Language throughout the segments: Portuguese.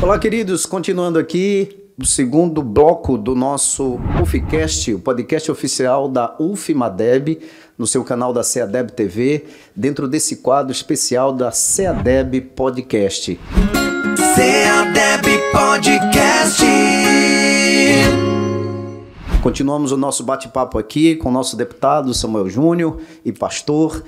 Olá, queridos, continuando aqui o segundo bloco do nosso UFCast, o podcast oficial da UFMADEB, no seu canal da CEADEB TV, dentro desse quadro especial da CEADEB Podcast. CEADEB Podcast. Continuamos o nosso bate-papo aqui com o nosso deputado Samuel Júnior e pastor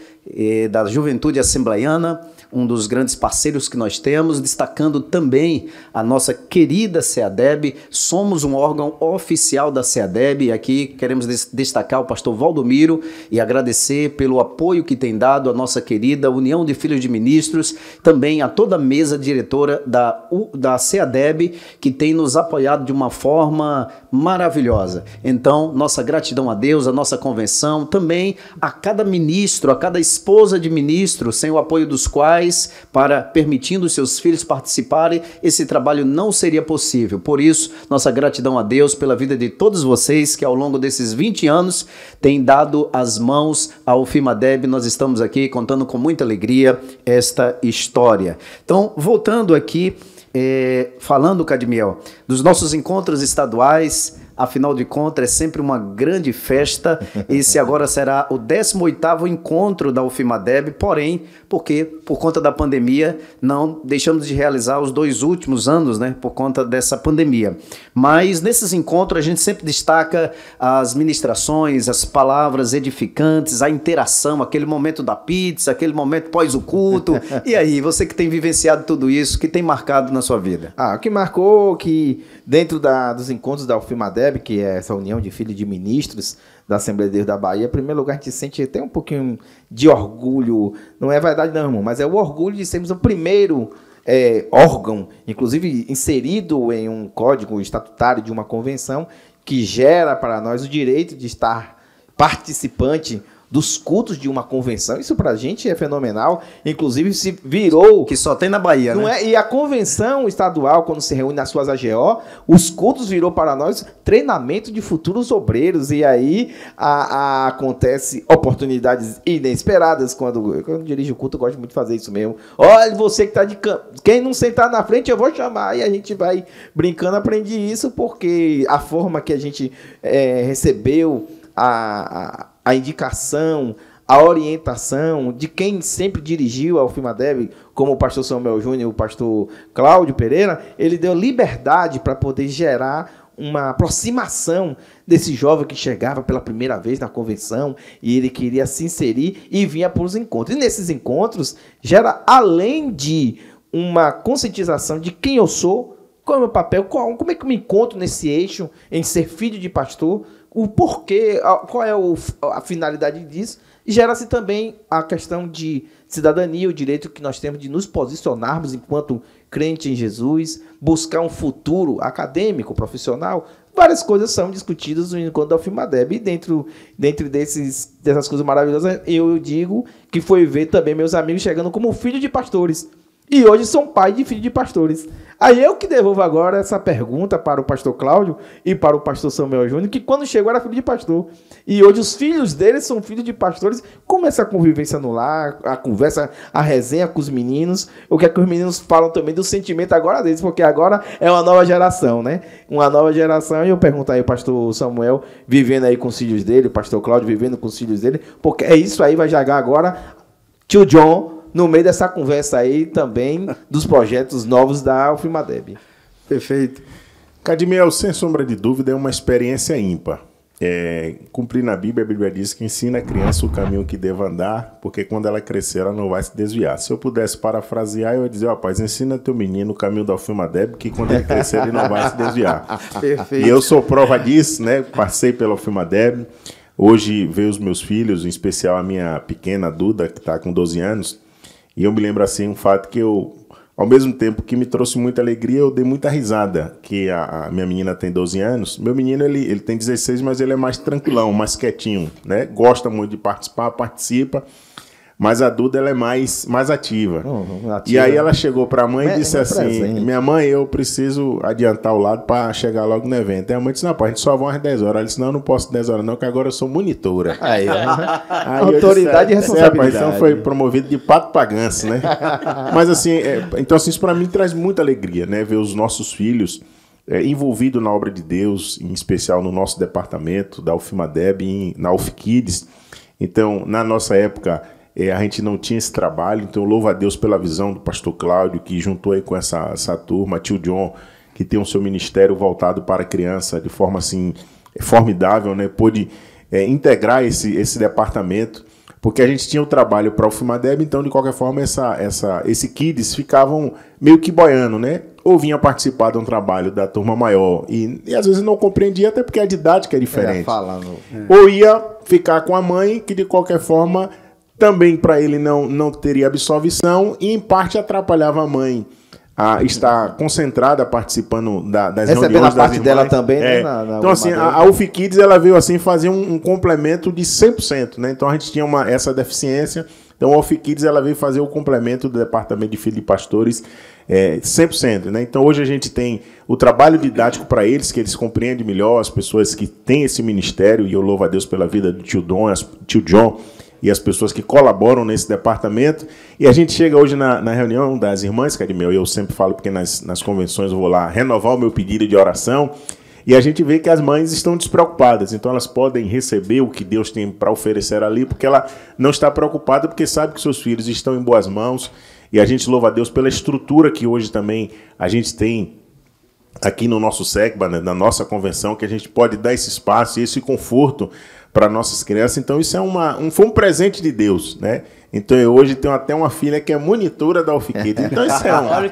da Juventude Assembleiana, um dos grandes parceiros que nós temos, destacando também a nossa querida CEADEB. Somos um órgão oficial da CEADEB e aqui queremos destacar o pastor Valdomiro e agradecer pelo apoio que tem dado à nossa querida União de Filhos de Ministros, também a toda a mesa diretora da CEADEB, que tem nos apoiado de uma forma maravilhosa. Então, nossa gratidão a Deus, a nossa convenção, também a cada ministro, a cada esposa de ministro, sem o apoio dos quais, permitindo seus filhos participarem, esse trabalho não seria possível. Por isso, nossa gratidão a Deus pela vida de todos vocês que ao longo desses 20 anos têm dado as mãos ao UFMADEB. Nós estamos aqui contando com muita alegria esta história. Então, voltando aqui, falando, Cadmiel, dos nossos encontros estaduais. Afinal de contas, é sempre uma grande festa. Esse agora será o 18º encontro da UFMADEB, porém, porque por conta da pandemia, não deixamos de realizar os 2 últimos anos, né, por conta dessa pandemia. Mas nesses encontros a gente sempre destaca as ministrações, as palavras edificantes, a interação, aquele momento da pizza, aquele momento pós o culto. E aí, você que tem vivenciado tudo isso, que tem marcado na sua vida? O que marcou que dentro dos encontros da UFMADEB, que é essa união de filhos de ministros da Assembleia de Deus da Bahia, em primeiro lugar a gente sente até um pouquinho de orgulho, não é verdade não, irmão, mas é o orgulho de sermos o primeiro órgão, inclusive inserido em um código estatutário de uma convenção, que gera para nós o direito de estar participante dos cultos de uma convenção. Isso pra gente é fenomenal. Inclusive se virou... Que só tem na Bahia, não, né? E a convenção estadual, quando se reúne nas suas AGO, os cultos virou para nós treinamento de futuros obreiros. E aí acontece oportunidades inesperadas. Quando eu dirijo o culto, eu gosto muito de fazer isso mesmo. Olha, você que tá de campo. Quem não sentar na frente, eu vou chamar. E a gente vai brincando. Aprendi isso porque a forma que a gente recebeu a indicação, a orientação de quem sempre dirigiu a UFMADEB, como o pastor Samuel Júnior e o pastor Cláudio Pereira, ele deu liberdade para poder gerar uma aproximação desse jovem que chegava pela primeira vez na convenção e ele queria se inserir e vinha para os encontros. E nesses encontros gera, além de uma conscientização de quem eu sou, qual é o meu papel, como é que eu me encontro nesse eixo em ser filho de pastor, o porquê, qual é a finalidade disso, e gera-se também a questão de cidadania, o direito que nós temos de nos posicionarmos enquanto crente em Jesus, buscar um futuro acadêmico, profissional. Várias coisas são discutidas no encontro da UFMADEB, e dentro dessas coisas maravilhosas, eu digo que foi ver também meus amigos chegando como filho de pastores, e hoje são pai de filho de pastores. Aí eu que devolvo agora essa pergunta para o pastor Cláudio e para o pastor Samuel Júnior, que quando chegou era filho de pastor. E hoje os filhos deles são filhos de pastores. Como essa convivência no lar, a conversa, a resenha com os meninos, o que é que os meninos falam também do sentimento agora deles, porque agora é uma nova geração, né? Uma nova geração. E eu pergunto aí o pastor Samuel, vivendo aí com os filhos dele, o pastor Cláudio vivendo com os filhos dele, porque é isso aí, vai jogar agora tio John no meio dessa conversa aí também dos projetos novos da UFMADEB. Perfeito. Cadmiel, sem sombra de dúvida, é uma experiência ímpar. Cumprir na Bíblia, a Bíblia diz que ensina a criança o caminho que deva andar, porque quando ela crescer, ela não vai se desviar. Se eu pudesse parafrasear, eu ia dizer, rapaz, ensina teu menino o caminho da UFMADEB, que quando ele crescer, ele não vai se desviar. Perfeito. E eu sou prova disso, né? Passei pela UFMADEB. Hoje veio os meus filhos, em especial a minha pequena Duda, que está com 12 anos, e eu me lembro assim um fato que ao mesmo tempo que me trouxe muita alegria, eu dei muita risada, que a minha menina tem 12 anos, meu menino ele tem 16, mas ele é mais tranquilão, mais quietinho, né? Gosta muito de participar, participa, Mas a Duda, ela é mais ativa. Ativa. E aí ela chegou para a mãe e disse assim, presente. minha mãe, eu preciso adiantar o lado para chegar logo no evento. Aí a mãe disse, não, pá, a gente só vai às 10 horas. Ela disse, não, eu não posso 10 horas não, que agora eu sou monitora. Aí, Aí eu autoridade e disse, responsabilidade. Então foi promovido de pato pra ganso, né? Mas assim, então assim, isso para mim traz muita alegria, né? Ver os nossos filhos envolvidos na obra de Deus, em especial no nosso departamento da UFMADEB e na UFKids. Então, na nossa época, a gente não tinha esse trabalho, então eu louvo a Deus pela visão do pastor Cláudio, que juntou aí com essa turma, tio John, que tem o seu ministério voltado para a criança de forma assim formidável, né? Pôde integrar esse departamento, porque a gente tinha o trabalho para o UFMADEB, então de qualquer forma esse Kids ficavam meio que boiando, né? Ou vinha participar de um trabalho da turma maior e às vezes não compreendia, até porque a didática é diferente. Ou ia ficar com a mãe, que de qualquer forma também para ele não teria absolvição e em parte atrapalhava a mãe a estar concentrada participando das reuniões das parte irmãs. dela também, né? Então assim, a UFKids ela veio assim fazer um complemento de 100%, né? Então a gente tinha essa deficiência, então a UFKids ela veio fazer o complemento do departamento de filhos de pastores 100%, né? Então hoje a gente tem o trabalho didático para eles, que eles compreendem melhor, as pessoas que têm esse ministério, e eu louvo a Deus pela vida do tio John e as pessoas que colaboram nesse departamento. E a gente chega hoje na reunião das irmãs, Carimel, e eu sempre falo, porque nas convenções eu vou lá renovar o meu pedido de oração, e a gente vê que as mães estão despreocupadas, então elas podem receber o que Deus tem para oferecer ali, porque ela não está preocupada, porque sabe que seus filhos estão em boas mãos, e a gente louva a Deus pela estrutura que hoje também a gente tem aqui no nosso SECBA, né, na nossa convenção, que a gente pode dar esse espaço e esse conforto para nossas crianças. Então isso foi um presente de Deus, né? Então eu hoje tenho até uma filha que é monitora da UFKids. Então isso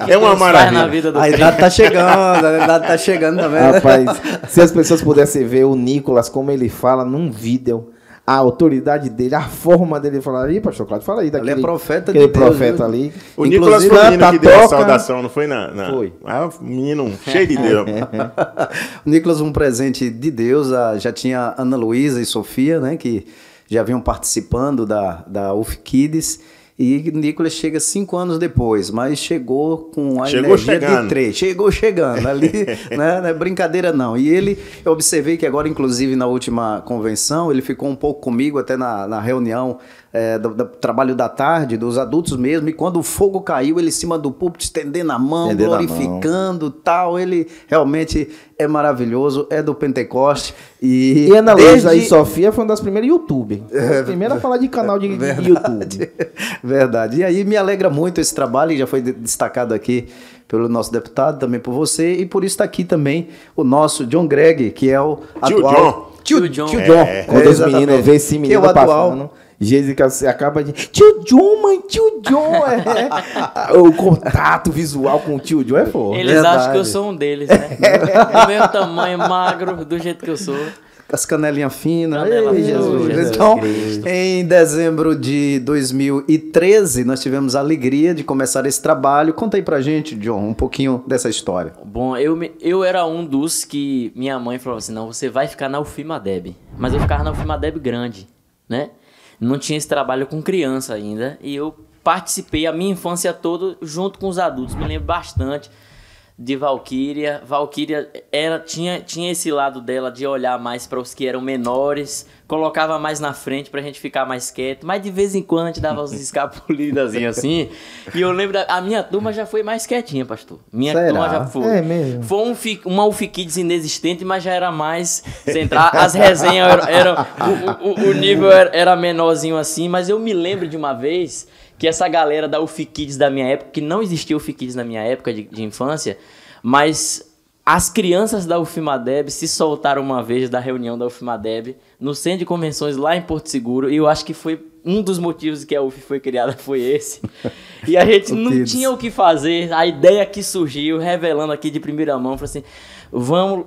é uma maravilha. A idade tá chegando também. Rapaz, se as pessoas pudessem ver o Nicolas, como ele fala num vídeo, a autoridade dele, a forma dele falar, aí, pastor Cláudio, fala aí daquele Ele é profeta aquele de Deus, profeta viu? ali. O Nicolas foi o menino que deu a saudação, não foi? Foi. Menino cheio de Deus. O Nicolas, um presente de Deus, já tinha Ana Luísa e Sofia, né, que já vinham participando da UFKids, e o Nicolas chega 5 anos depois, mas chegou com a energia de 3. Chegou chegando ali, né? Não é brincadeira não. E eu observei que agora, inclusive, na última convenção, ele ficou um pouco comigo, até na reunião do trabalho da tarde, dos adultos mesmo, e quando o fogo caiu, ele em cima do púlpito, estendendo a mão, glorificando, tal. Ele realmente é maravilhoso, é do Pentecoste. E Ana Luísa e Sofia foi uma das primeiras YouTube. A primeira a falar de canal de YouTube. Verdade. E aí me alegra muito esse trabalho, que já foi destacado aqui pelo nosso deputado, também por você, e por isso está aqui também o nosso John Greg, que é o atual... Tio John. Quando os meninos veem esse menino passando, Jéssica acaba de... Tio John, mãe, tio John. O contato visual com o tio John é foda. Eles acham que eu sou um deles, né? Do mesmo tamanho, magro, do jeito que eu sou. As canelinhas finas. Canela Ei, Jesus. Então, em dezembro de 2013, nós tivemos a alegria de começar esse trabalho. Conta aí pra gente, John, um pouquinho dessa história. Bom, eu era um dos que minha mãe falou assim, não, você vai ficar na UFMADEB. Mas eu ficava na UFMADEB grande, né? Não tinha esse trabalho com criança ainda. E eu participei a minha infância toda junto com os adultos. Me lembro bastante de Valquíria. Valquíria tinha esse lado dela de olhar mais para os que eram menores, colocava mais na frente pra gente ficar mais quieto, mas de vez em quando a gente dava umas escapulidas assim. E eu lembro, a minha turma já foi mais quietinha, pastor. Turma já foi. É mesmo? Foi uma UFKids inexistente, mas já era mais central. As resenhas o nível era menorzinho assim, mas eu me lembro de uma vez que essa galera da UFKids da minha época, que não existia UFKids na minha época de infância, mas as crianças da UFMADEB se soltaram uma vez da reunião da UFMADEB no centro de convenções lá em Porto Seguro, e eu acho que foi um dos motivos que a UF foi criada foi esse. E a gente não tinha o que fazer, a ideia que surgiu, revelando aqui de primeira mão, foi assim, vamos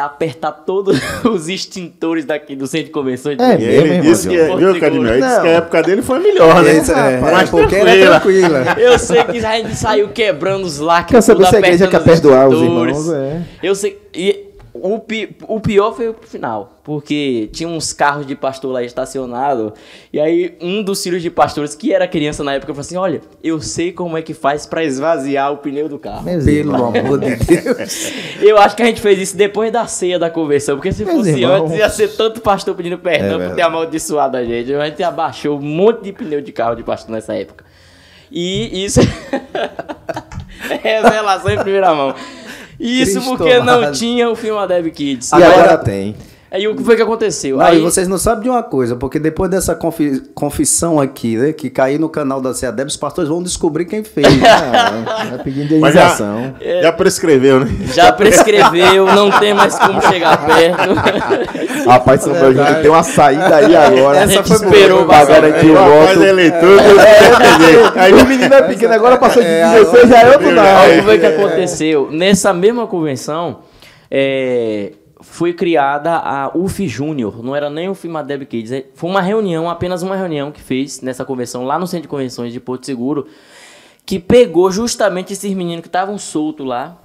apertar todos os extintores daqui do centro de convenções. Ele disse que, viu, Cadimel? Ele disse que a época dele foi melhor, né? Mas porque era tranquila. Eu sei que a gente saiu quebrando os lacres. Quer saber se a igreja quer perdoar os irmãos? Eu sei. E O pior foi o final, porque tinha uns carros de pastor lá estacionados, e aí um dos filhos de pastores, que era criança na época, falou assim, olha, eu sei como é que faz pra esvaziar o pneu do carro. Pelo amor de Deus. Eu acho que a gente fez isso depois da ceia da conversão, porque se fosse irmãos. antes, ia ser tanto pastor pedindo perdão por ter amaldiçoado a gente. A gente abaixou um monte de pneu de carro de pastor nessa época. E isso é revelação em primeira mão. Isso Cristo porque não amado. tinha o filme Adeb Kids. E agora tem. Aí o que foi que aconteceu? Não, Aí, e vocês não sabem de uma coisa, porque depois dessa confissão aqui, né, que cair no canal da CEADEB, os pastores vão descobrir quem fez. Vai pedir Mas já, indenização. já prescreveu, né? já prescreveu, não tem mais como chegar perto. Rapaz, São Paulo, gente tem uma saída aí agora. A gente esperou pra garantir o Rapaz, voto. eleitor, Aí o menino é pequeno, agora passou de 16, já é outro Aí o não. que foi que aconteceu? Nessa mesma convenção, foi criada a UF Júnior, não era nem o FIMADEB Kids. Foi uma reunião, apenas uma reunião que fez nessa convenção, lá no Centro de Convenções de Porto Seguro, que pegou justamente esses meninos que estavam soltos lá,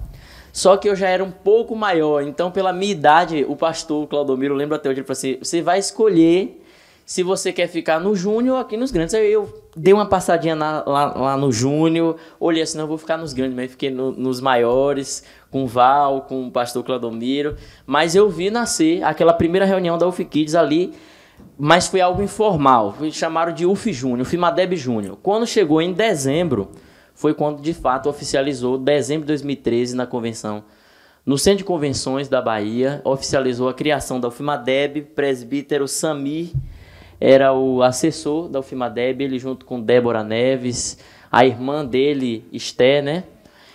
só que eu já era um pouco maior, então pela minha idade, o pastor Claudomiro, lembra até hoje, ele falou assim, você vai escolher se você quer ficar no Júnior ou aqui nos grandes. Aí eu dei uma passadinha lá no Júnior, olhei assim, não, vou ficar nos grandes, mas fiquei nos maiores, com o Val, com o pastor Claudomiro, mas eu vi nascer aquela primeira reunião da UF Kids ali, mas foi algo informal, chamaram de UF Júnior, o FIMADEB Júnior. Quando chegou em dezembro, foi quando de fato oficializou, dezembro de 2013, na convenção, no Centro de Convenções da Bahia, oficializou a criação da UFIMADEB, presbítero Samir era o assessor da UFIMADEB, ele junto com Débora Neves, a irmã dele, Esté, né?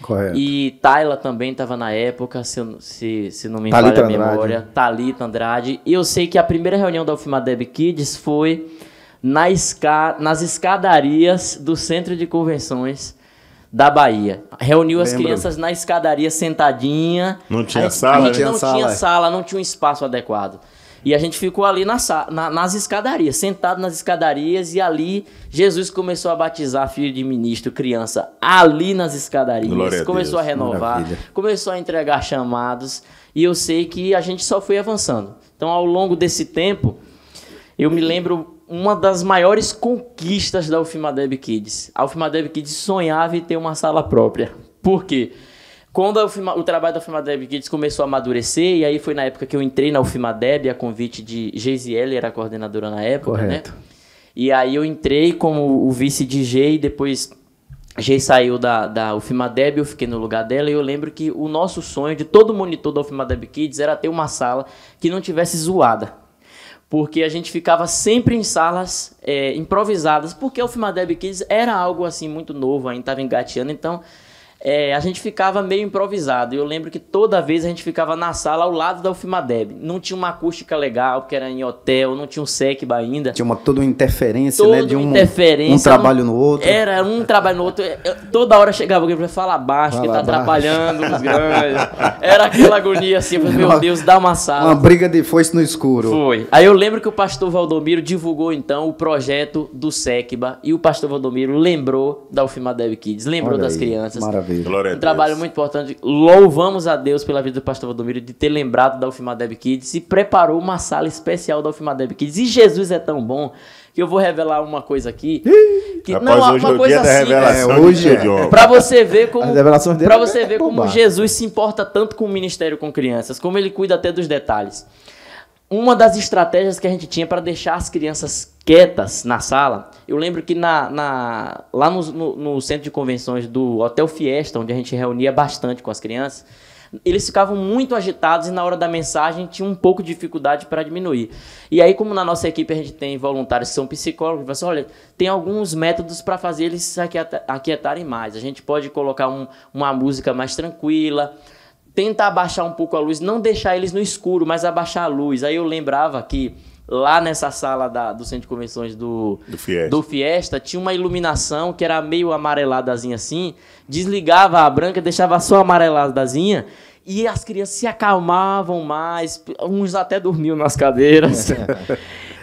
Correto. E Tayla também estava na época, se não me Thalita falha a Andrade. memória. Thalita Andrade. E eu sei que a primeira reunião da UFIMADEB Kids foi nas escadarias do Centro de Convenções da Bahia. Reuniu as crianças na escadaria sentadinha. Não tinha A sala, gente né? não tinha sala, não tinha um espaço adequado. E a gente ficou ali nas escadarias, sentado nas escadarias, e ali Jesus começou a batizar filho de ministro, criança, ali nas escadarias. Glória a Começou Deus. a renovar, Maravilha. começou a entregar chamados, e eu sei que a gente só foi avançando. Então, ao longo desse tempo, eu me lembro uma das maiores conquistas da UFIMADEB Kids. A UFIMADEB Kids sonhava em ter uma sala própria. Por quê? Quando o trabalho da UFIMADEB Kids começou a amadurecer, e aí foi na época que eu entrei na UFIMADEB, a convite de Geisiele, era a coordenadora na época, Correto. né? E aí eu entrei como o vice de Gei, depois Gei saiu da UFIMADEB, eu fiquei no lugar dela, e eu lembro que o nosso sonho de todo monitor da UFIMADEB Kids era ter uma sala que não tivesse zoada. Porque a gente ficava sempre em salas improvisadas, porque a UFIMADEB Kids era algo assim muito novo, ainda estava engateando, então a gente ficava meio improvisado. Eu lembro que toda vez a gente ficava na sala ao lado da UFIMADEB. Não tinha uma acústica legal, porque era em hotel, não tinha um SECBA ainda. Tinha toda uma interferência, Toda né? De uma um interferência, trabalho no outro. Era um trabalho no outro. Toda hora chegava alguém pra falar baixo, que tá atrapalhando os grandes. Era aquela agonia assim, eu falei, meu Deus, dá uma sala. Uma briga de foice no escuro. Foi. Aí eu lembro que o pastor Valdomiro divulgou então o projeto do SECBA, e o pastor Valdomiro lembrou da UFIMADEB Kids, lembrou Olha das aí, crianças. Maravilha. Glória a Um Deus. trabalho muito importante. Louvamos a Deus pela vida do pastor Valdomiro de ter lembrado da UFIMADEB Kids e preparou uma sala especial da UFIMADEB Kids. E Jesus é tão bom que eu vou revelar uma coisa aqui. Que, Rapaz, hoje é uma o coisa dia da assim, revelação hoje de é. John. pra você ver como, As revelações dele pra você ver é como bobagem. Jesus se importa tanto com o ministério com crianças, como ele cuida até dos detalhes. Uma das estratégias que a gente tinha para deixar as crianças quietas na sala, eu lembro que lá no centro de convenções do Hotel Fiesta, onde a gente reunia bastante com as crianças, eles ficavam muito agitados e na hora da mensagem tinha um pouco de dificuldade para diminuir. E aí, como na nossa equipe a gente tem voluntários que são psicólogos, você olha, tem alguns métodos para fazer eles se aquietarem mais. A gente pode colocar uma música mais tranquila, tentar abaixar um pouco a luz, não deixar eles no escuro, mas abaixar a luz. Aí eu lembrava que lá nessa sala do Centro de Convenções do Fiesta, tinha uma iluminação que era meio amareladazinha assim, desligava a branca, deixava só amareladazinha, e as crianças se acalmavam mais, uns até dormiam nas cadeiras.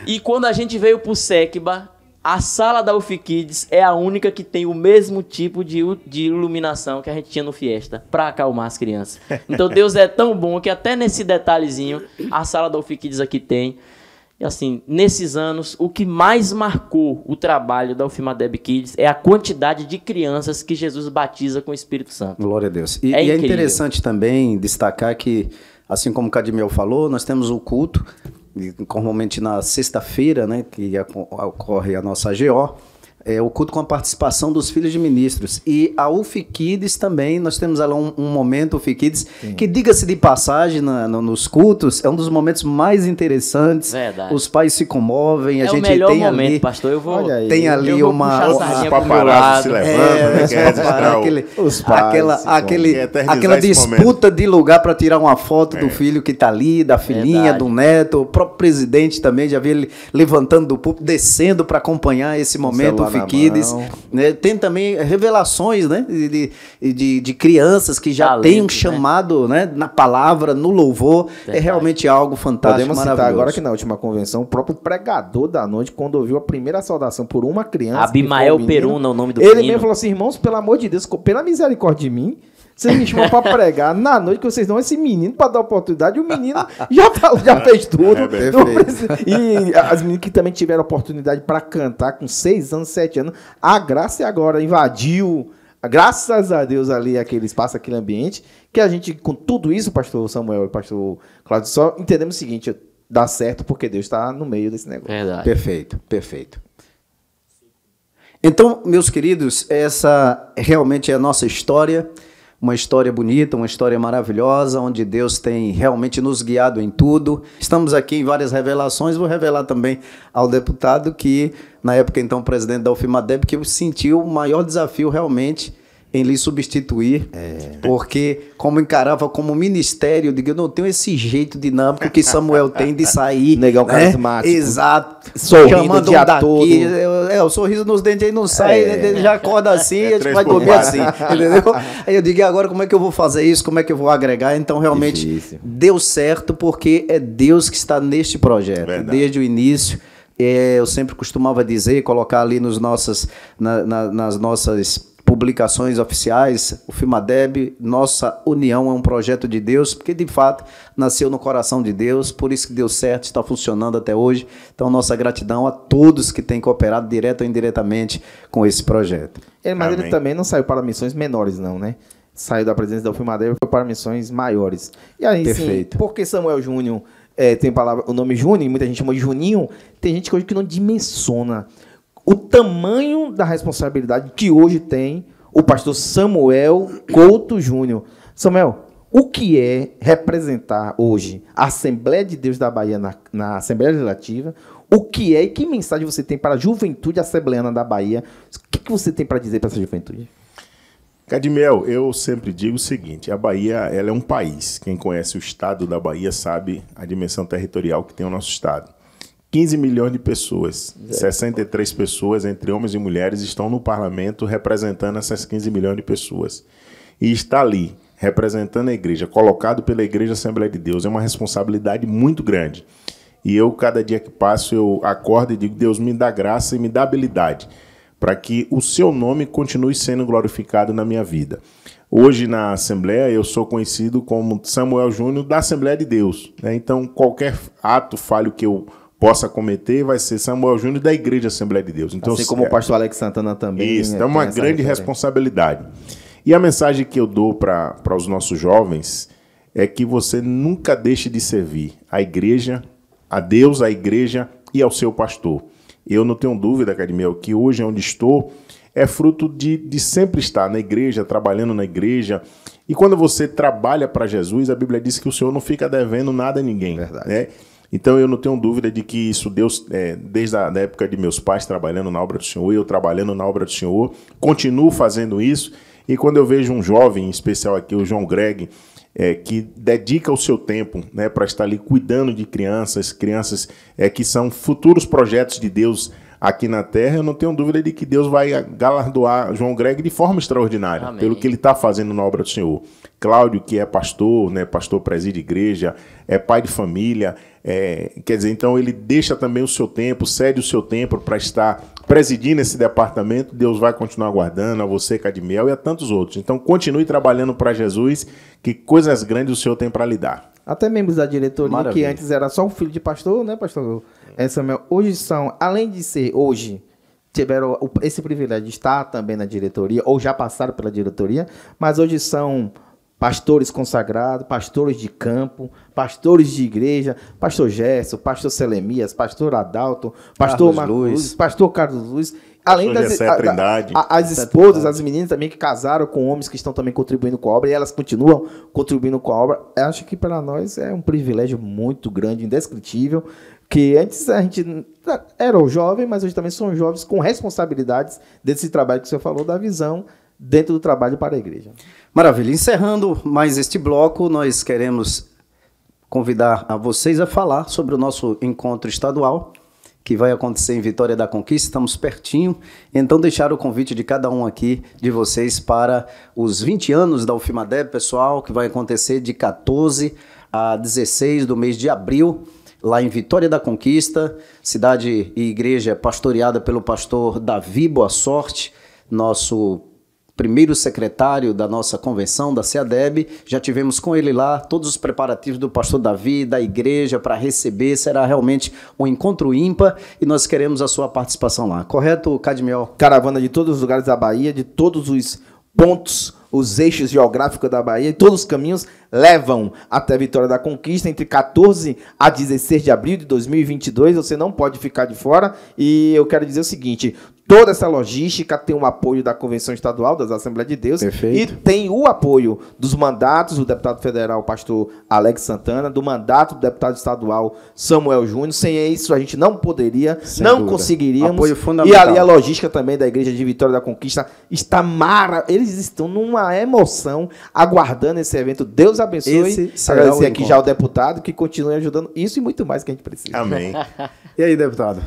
E quando a gente veio pro SECBA, A sala da UF Kids é a única que tem o mesmo tipo de iluminação que a gente tinha no Fiesta, pra acalmar as crianças. Então Deus é tão bom que até nesse detalhezinho, a sala da UF Kids aqui tem. E assim, nesses anos, o que mais marcou o trabalho da UFMADEB Kids é a quantidade de crianças que Jesus batiza com o Espírito Santo. Glória a Deus. E É é incrível. interessante também destacar que, assim como o Cadmiel falou, nós temos o culto, e normalmente na sexta-feira, né, que ocorre a nossa AGO, o culto com a participação dos filhos de ministros. E a UF Kids também, nós temos lá um momento, UF Kids, que, diga-se de passagem, nos cultos, é um dos momentos mais interessantes. Verdade. Os pais se comovem, a É o gente melhor tem momento, ali... pastor. Eu vou, Olha aí. Tem ali eu vou uma... puxar a Os sardinha pro meu paparazzi se lado. levantam, né? Os Quer registrar paparazzi, Os pais, eternizar aquela esse disputa de lugar para tirar uma foto do filho que tá ali, da filhinha, Verdade. do neto. O próprio presidente também, já vi ele levantando do púlpito, descendo para acompanhar esse momento, o celular na Fiquides. mão. Né? Tem também revelações, né? de crianças que já Talentos, têm um né? chamado, né? Na palavra, no louvor. É Verdade. realmente algo fantástico, Podemos citar maravilhoso. agora que na última convenção, o próprio pregador da noite, quando ouviu a primeira saudação por uma criança... Abimael que foi um menino, Peruna, o nome do ele menino. mesmo falou assim, irmãos, pelo amor de Deus, pela misericórdia de mim, vocês me chamam pra pregar na noite que vocês dão esse menino pra dar oportunidade, e o menino já fez tudo. perfeito. Não precisa- E as meninas que também tiveram oportunidade pra cantar com 6 anos, 7 anos, a graça agora invadiu, graças a Deus, ali aquele espaço, aquele ambiente, que a gente, com tudo isso, pastor Samuel e pastor Cláudio, só entendemos o seguinte: dá certo porque Deus está no meio desse negócio. Verdade. Perfeito, perfeito. Então, meus queridos, essa realmente é a nossa história, uma história bonita, uma história maravilhosa, onde Deus tem realmente nos guiado em tudo. Estamos aqui em várias revelações, vou revelar também ao deputado que, na época então presidente da UFMADEB, que eu senti o maior desafio realmente em lhe substituir, porque como encarava como ministério, eu digo, eu não tenho esse jeito dinâmico que Samuel tem de sair, Negão né? carismático. Exato. Sorrindo Chamando o dia um daqui, todo. O sorriso nos dentes aí não sai, ele já acorda assim, a gente 3 vai por dormir 4. assim, entendeu? Aí eu digo, e agora como é que eu vou fazer isso? Como é que eu vou agregar? Então realmente Difícil. deu certo, porque é Deus que está neste projeto, Verdade. desde o início. Eu sempre costumava dizer, colocar ali nas nossas publicações oficiais, o FIMADEB, nossa união é um projeto de Deus, porque de fato nasceu no coração de Deus, por isso que deu certo, está funcionando até hoje. Então nossa gratidão a todos que têm cooperado direto ou indiretamente com esse projeto. Mas ele Amém. também não saiu para missões menores, não, né? Saiu da presença da UFMADEB e foi para missões maiores. E aí, sim, Perfeito. porque Samuel Júnior tem o nome Júnior, e muita gente chama de Juninho, tem gente que hoje que não dimensiona o tamanho da responsabilidade que hoje tem o pastor Samuel Couto Júnior. Samuel, o que é representar hoje a Assembleia de Deus da Bahia na Assembleia Legislativa? O que é e que mensagem você tem para a juventude assembleana da Bahia? O que você tem para dizer para essa juventude? Cadmiel, eu sempre digo o seguinte: a Bahia, ela é um país. Quem conhece o estado da Bahia sabe a dimensão territorial que tem o nosso estado. 15 milhões de pessoas, 63 pessoas, entre homens e mulheres, estão no parlamento representando essas 15 milhões de pessoas. E está ali, representando a igreja, colocado pela Igreja Assembleia de Deus, é uma responsabilidade muito grande. E eu, cada dia que passo, eu acordo e digo: Deus, me dá graça e me dá habilidade para que o seu nome continue sendo glorificado na minha vida. Hoje, na Assembleia, eu sou conhecido como Samuel Júnior da Assembleia de Deus, né? Então, qualquer ato falho que eu possa cometer vai ser Samuel Júnior da Igreja Assembleia de Deus. Então, Assim como o pastor Alex Santana também. isso, né, é uma tem essa grande referência. responsabilidade. E a mensagem que eu dou para os nossos jovens é que você nunca deixe de servir a igreja, a Deus, a igreja e ao seu pastor. Eu não tenho dúvida, Cadmiel, que hoje onde estou é fruto de sempre estar na igreja, trabalhando na igreja. E quando você trabalha para Jesus, a Bíblia diz que o Senhor não fica devendo nada a ninguém. Verdade. Né? Então eu não tenho dúvida de que isso Deus, desde a época de meus pais trabalhando na obra do Senhor, eu trabalhando na obra do Senhor, continuo fazendo isso. E quando eu vejo um jovem, em especial aqui, o João Greg, que dedica o seu tempo, né, para estar ali cuidando de crianças que são futuros projetos de Deus aqui na Terra, eu não tenho dúvida de que Deus vai galardoar João Greg de forma extraordinária, Amém. pelo que ele está fazendo na obra do Senhor. Cláudio, que é pastor, né, pastor preside igreja, é pai de família, quer dizer, então ele deixa também o seu tempo, cede o seu tempo para estar presidindo esse departamento, Deus vai continuar guardando a você, Cadmiel, e a tantos outros. Então, continue trabalhando para Jesus, que coisas grandes o Senhor tem para lhe dar. Até membros da diretoria, Maravilha. que antes era só um filho de pastor, né, pastor Samuel? Hoje são, além de ser hoje, tiveram esse privilégio de estar também na diretoria, ou já passaram pela diretoria, mas hoje são pastores consagrados, pastores de campo, pastores de igreja, pastor Gerson, pastor Selemias, pastor Adalto, pastor Carlos Marcos Luiz. Luz, pastor Carlos Luiz. Além das Gessé Trindade. as esposas, as meninas também que casaram com homens que estão também contribuindo com a obra, e elas continuam contribuindo com a obra. Eu acho que para nós é um privilégio muito grande, indescritível, que antes a gente era o jovem, mas hoje também são jovens com responsabilidades desse trabalho que o senhor falou, da visão dentro do trabalho para a igreja. Maravilha. Encerrando mais este bloco, nós queremos convidar a vocês a falar sobre o nosso encontro estadual, que vai acontecer em Vitória da Conquista. Estamos pertinho, então deixar o convite de cada um aqui, de vocês, para os 20 anos da UFMADEB, pessoal, que vai acontecer de 14 a 16 do mês de abril, lá em Vitória da Conquista, cidade e igreja pastoreada pelo pastor Davi Boa Sorte, nosso primeiro secretário da nossa convenção, da CEADEB. Já tivemos com ele lá todos os preparativos do pastor Davi, da igreja, para receber. Será realmente um encontro ímpar e nós queremos a sua participação lá. Correto, Cadmiel? Caravana de todos os lugares da Bahia, de todos os pontos, os eixos geográficos da Bahia, e todos os caminhos levam até Vitória da Conquista, entre 14 a 16 de abril de 2022. Você não pode ficar de fora. E eu quero dizer o seguinte: toda essa logística tem o apoio da Convenção Estadual das Assembleias de Deus. Perfeito. E tem o apoio dos mandatos do deputado federal pastor Alex Santana, do mandato do deputado estadual Samuel Júnior. Sem isso a gente não poderia, Sem não dúvida. conseguiríamos. Apoio E fundamental. ali a logística também da Igreja de Vitória da Conquista está eles estão numa emoção aguardando esse evento. Deus abençoe. Esse será Agradecer o aqui encontro. já ao deputado que continue ajudando isso e muito mais que a gente precisa. Amém. E aí, deputado?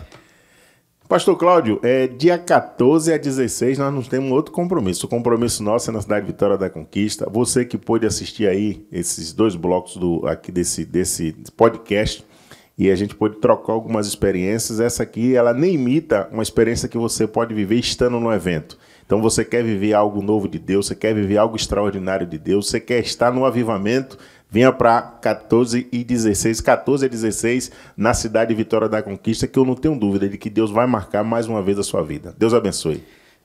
Pastor Cláudio, dia 14 a 16 nós não temos outro compromisso. O compromisso nosso é na cidade de Vitória da Conquista. Você que pôde assistir aí esses 2 blocos aqui desse podcast, e a gente pôde trocar algumas experiências. Essa aqui, ela nem imita uma experiência que você pode viver estando no evento. Então você quer viver algo novo de Deus, você quer viver algo extraordinário de Deus, você quer estar no avivamento, venha para 14 a 16, na cidade de Vitória da Conquista, que eu não tenho dúvida de que Deus vai marcar mais uma vez a sua vida. Deus abençoe.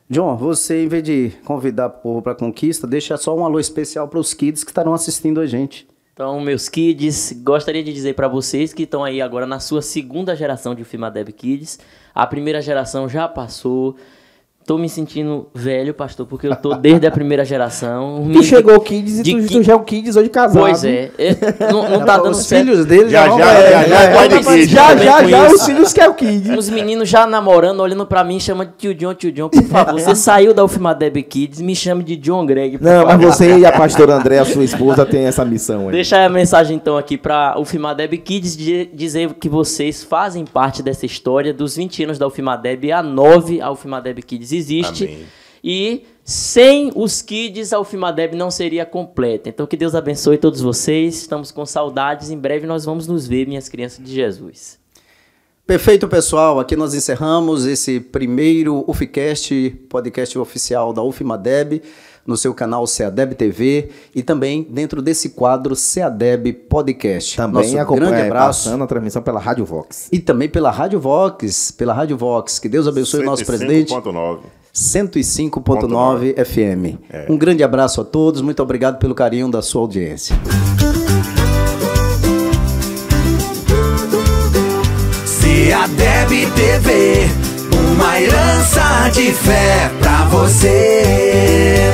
John, você, em vez de convidar o povo para a conquista, deixa só um alô especial para os kids que estarão assistindo a gente. Então, meus kids, gostaria de dizer para vocês que estão aí agora na sua segunda geração de UFMADEB Kids. A primeira geração já passou. Tô me sentindo velho, pastor, porque eu tô desde a primeira geração. Tu chegou Kids e tu já é o Kids hoje casado. Pois é. Não tá dando Os certo. filhos dele Já, vão- Já, os filhos que é o Kids. Os meninos já namorando, olhando pra mim, chama de tio John, por favor. Você saiu da UFMADEB Kids, me chame de John Greg, por Não, favor. mas você e a pastora André, a sua esposa, tem essa missão aí. Deixa aí a mensagem então aqui para UFMADEB Kids, dizer que vocês fazem parte dessa história dos 20 anos da UFMADEB. Há 9 a UFMADEB Kids existe. Amém. E sem os kids a UFMADEB não seria completa. Então que Deus abençoe todos vocês. Estamos com saudades. Em breve nós vamos nos ver, minhas crianças de Jesus. Perfeito, pessoal. Aqui nós encerramos esse primeiro UFCast, podcast oficial da UFMADEB, no seu canal CEADEB TV e também dentro desse quadro CEADEB Podcast. Também Nosso grande abraço. passando a transmissão pela Rádio Vox. E também pela Rádio Vox, Que Deus abençoe o nosso presidente. 105.9. 105.9 FM. Um grande abraço a todos. Muito obrigado pelo carinho da sua audiência. CEADEB TV, uma herança de fé pra você.